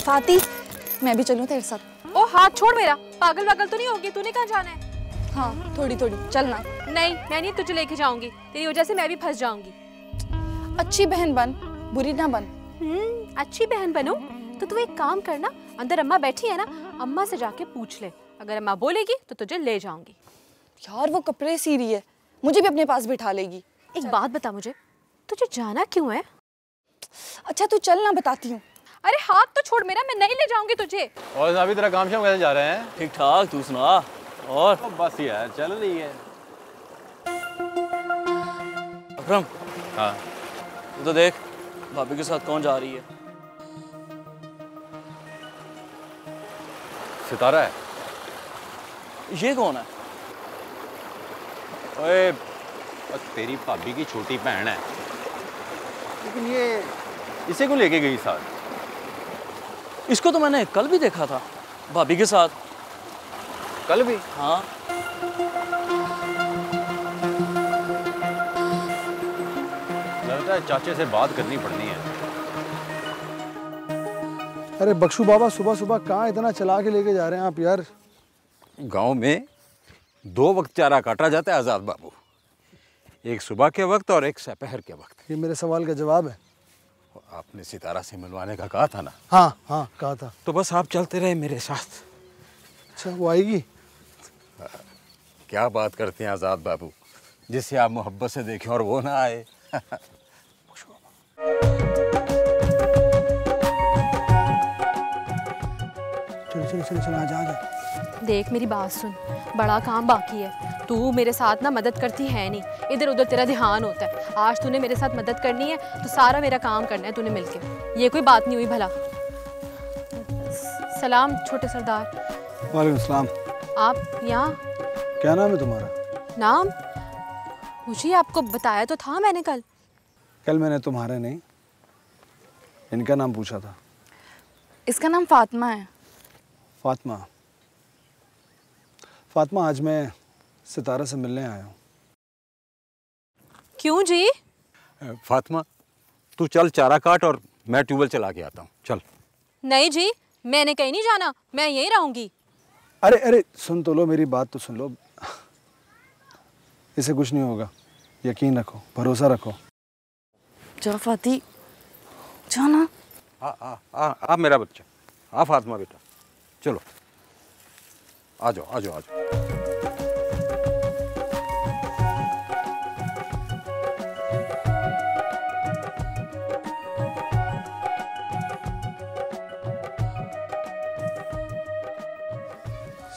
फाती, मैं भी चलूं तेरे साथ? ओ हाथ छोड़ मेरा, पागल वागल तो नहीं होगी? तूने कहाँ जाना है? हाँ थोड़ी थोड़ी चलना। नहीं मैं नहीं तुझे लेके जाऊंगी, तेरी वजह से मैं भी फंस जाऊंगी। अच्छी बहन बन, बुरी ना बन। अच्छी बहन बनूं? तो तू एक काम करना, अंदर अम्मा बैठी है ना, अम्मा से जाके पूछ ले, अगर अम्मा बोलेगी तो तुझे ले जाऊंगी। यार वो कपड़े सी रही है, मुझे भी अपने पास बिठा लेगी। एक बात बता मुझे, तुझे जाना क्यों है? अच्छा तू चल ना, बताती हूँ। अरे हाथ तो छोड़ मेरा, मैं नहीं ले जाऊंगी तुझे। और अभी तेरा काम शाम कैसे जा रहे हैं? ठीक ठाक, तू सुना? और बस यार चल रही है। अकरम, हाँ तू तो देख भाभी के साथ कौन जा रही है। सितारा है। ये कौन है? ओए तेरी भाभी की छोटी बहन है, लेकिन ये इसे को लेके गई साथ। इसको तो मैंने कल भी देखा था भाभी के साथ। कल भी? हाँ। लगता है चाचे से बात करनी पड़नी है। अरे बख्शू बाबा, सुबह सुबह कहाँ इतना चला के लेके जा रहे हैं आप यार? गांव में 2 वक्त चारा काटा जाता है आजाद बाबू, एक सुबह के वक्त और एक दोपहर के वक्त। ये मेरे सवाल का जवाब है। आपने सितारा से मिलवाने का कहा था ना? हाँ हाँ कहा था। तो बस आप चलते रहे मेरे साथ। अच्छा वो आएगी? क्या बात करते हैं आजाद बाबू, जिसे आप मोहब्बत से देखें और वो ना आए। चलो चलो चलो चलो, आजा आजा। देख मेरी बात सुन, बड़ा काम बाकी है। तू मेरे साथ ना मदद करती है नहीं, इधर उधर तेरा ध्यान होता है। आज तूने मेरे साथ मदद करनी है तो सारा मेरा काम करना है तूने मिलके। ये कोई बात नहीं हुई भला। सलाम छोटे सरदार। वालेकुम सलाम। आप यहाँ? क्या नाम है तुम्हारा? नाम मुझे आपको बताया तो था मैंने कल। कल मैंने तुम्हारे नहीं, इनका नाम पूछा था। इसका नाम फातिमा है। फातिमा? फातिमा, आज मैं सितारा से मिलने आया हूँ। क्यों जी? फातिमा तू चल चारा काट और मैं ट्यूबवेल चला के आता हूँ, चल। नहीं जी, मैंने कहीं नहीं जाना, मैं यहीं रहूंगी। अरे अरे सुन तो लो, मेरी बात तो सुन लो। इसे कुछ नहीं होगा, यकीन रखो, भरोसा रखो। जा फाती, जा ना। आ मेरा बच्चा, आ फातिमा बेटा, चलो आ जाओ आ जाओ आ जाओ।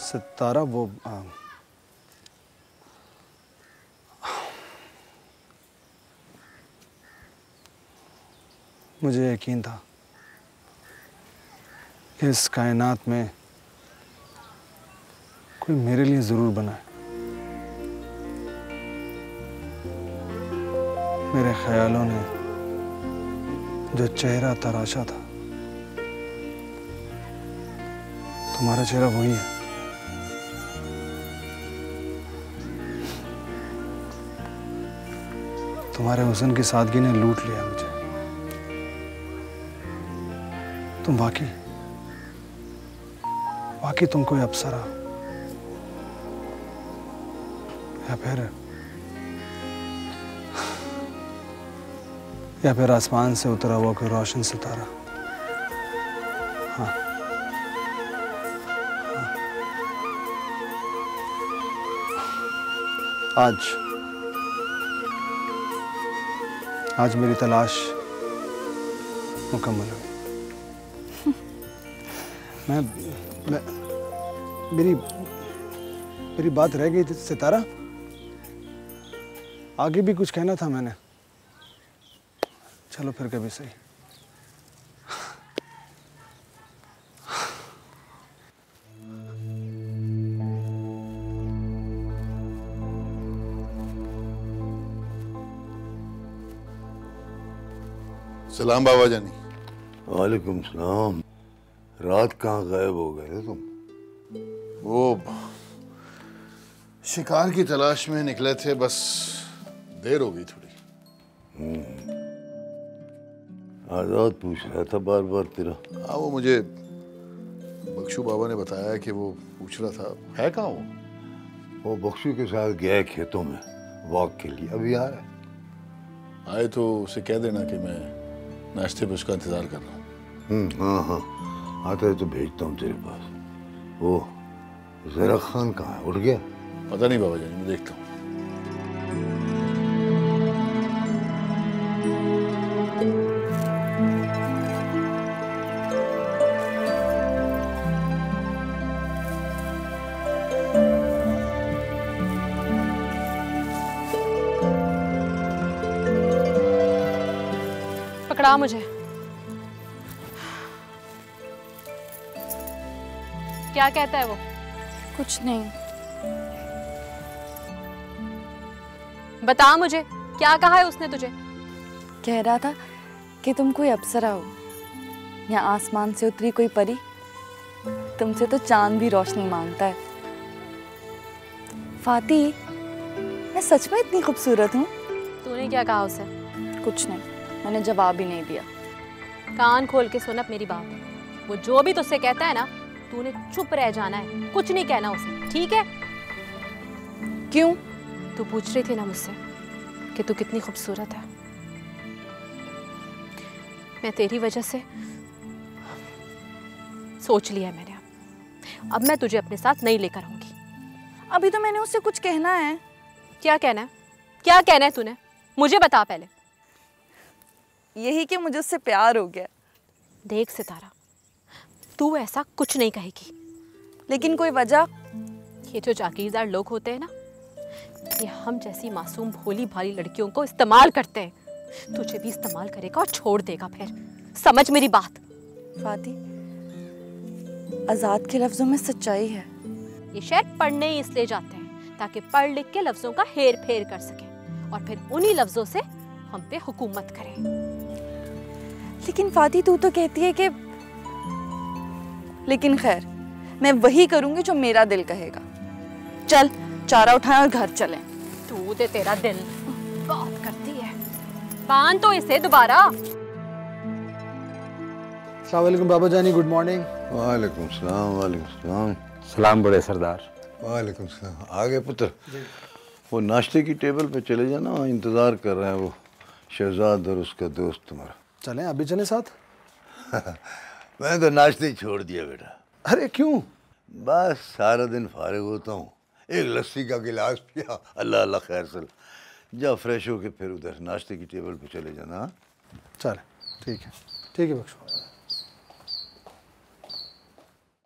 सितारा वो मुझे यकीन था कि इस कायनात में कोई मेरे लिए जरूर बना है। मेरे ख्यालों ने जो चेहरा तराशा था, तुम्हारा चेहरा वही है। तुम्हारे हुस्न की सादगी ने लूट लिया मुझे। तुम वाकई तुम कोई अप्सरा या फिर आसमान से उतरा हुआ कोई रोशन सितारा। हाँ, हाँ। आज मेरी तलाश मुकम्मल हुई। मेरी बात रह गई थी सितारा, आगे भी कुछ कहना था मैंने। चलो फिर कभी सही। सलाम बाबा जानी। वालेकुम सलाम। रात कहाँ गायब हो गए थे तुम? वो शिकार की तलाश में निकले थे, बस देर हो गई थोड़ी। आज़ाद पूछ रहा था बार बार तेरा। हाँ वो मुझे बख्शू बाबा ने बताया कि वो पूछ रहा था है कहाँ वो बख्शू के साथ गया है खेतों में वॉक के लिए, अभी आ रहा है। आए तो उसे कह देना कि मैं नाश्ते पे उसका इंतज़ार कर रहा हूँ। हाँ हाँ, आता है तो भेजता हूँ तेरे पास। वो ज़रा खान कहाँ है, उठ गया? पता नहीं बाबा जानी, मैं देखता हूँ। पकड़ा मुझे। क्या कहता है वो? कुछ नहीं। बता मुझे, क्या कहा है उसने तुझे? कह रहा था कि तुम कोई अप्सरा हो या आसमान से उतरी कोई परी। तुमसे तो चांद भी रोशनी मांगता है। फाती, मैं सच में इतनी खूबसूरत हूँ? तूने क्या कहा उसे? कुछ नहीं, मैंने जवाब ही नहीं दिया। कान खोल के सुन अब मेरी बात। वो जो भी तुझसे कहता है ना, तूने चुप रह जाना है, कुछ नहीं कहना उसे, ठीक है? क्यों? तू पूछ रही थी ना मुझसे कि तू कितनी खूबसूरत है। मैं तेरी वजह से सोच लिया मैंने। अब मैं तुझे अपने साथ नहीं लेकर आऊंगी। अभी तो मैंने उससे कुछ कहना है। क्या कहना है? क्या कहना है तूने? मुझे बता पहले। यही कि मुझे उससे प्यार हो गया। देख सितारा, तू ऐसा कुछ नहीं कहेगी। लेकिन कोई वजह? ये जो जागीरदार लोग होते हैं ना, ये हम जैसी मासूम भोली भाली लड़कियों को इस्तेमाल करते हैं। तुझे भी इस्तेमाल करेगा और छोड़ देगा फिर। समझ मेरी बात। फाती, आजाद के लफ्जों में सच्चाई है। ये शायद पढ़ने ही इसलिए जाते हैं ताकि पढ़ लिख के लफ्जों का हेर फेर कर सके और फिर उन्हीं लफ्जों से हम पे हुकूमत करें। लेकिन फाती, तू तो कहती है कि... लेकिन खैर, मैं वही करूंगी जो मेरा दिल कहेगा। चल, चारा उठाएं और घर चलें। तू दे तेरा दिल बात करती है। बांध तो इसे दोबारा। अस्सलाम वालेकुम बाबा जानी, गुड मॉर्निंग। वालेकुम सलाम। वालेकुम सलाम। सलाम बड़े सरदार। वालेकुम सलाम। आ गए पुत्र? वो नाश्ते की टेबल पे चले जाना, वहाँ इंतज़ार कर रहे हैं वो शहजाद और उसका दोस्त तुम्हारा। चलें, अभी चलें साथ? मैंने तो नाश्ते ही छोड़ दिया बेटा। अरे क्यों? बस सारा दिन फारिग होता हूँ, एक लस्सी का गिलास पिया, अल्लाह अल्लाह खैर सल। जा फ्रेश होके फिर उधर नाश्ते की टेबल पे चले जाना। चलें, ठीक है बख्शू।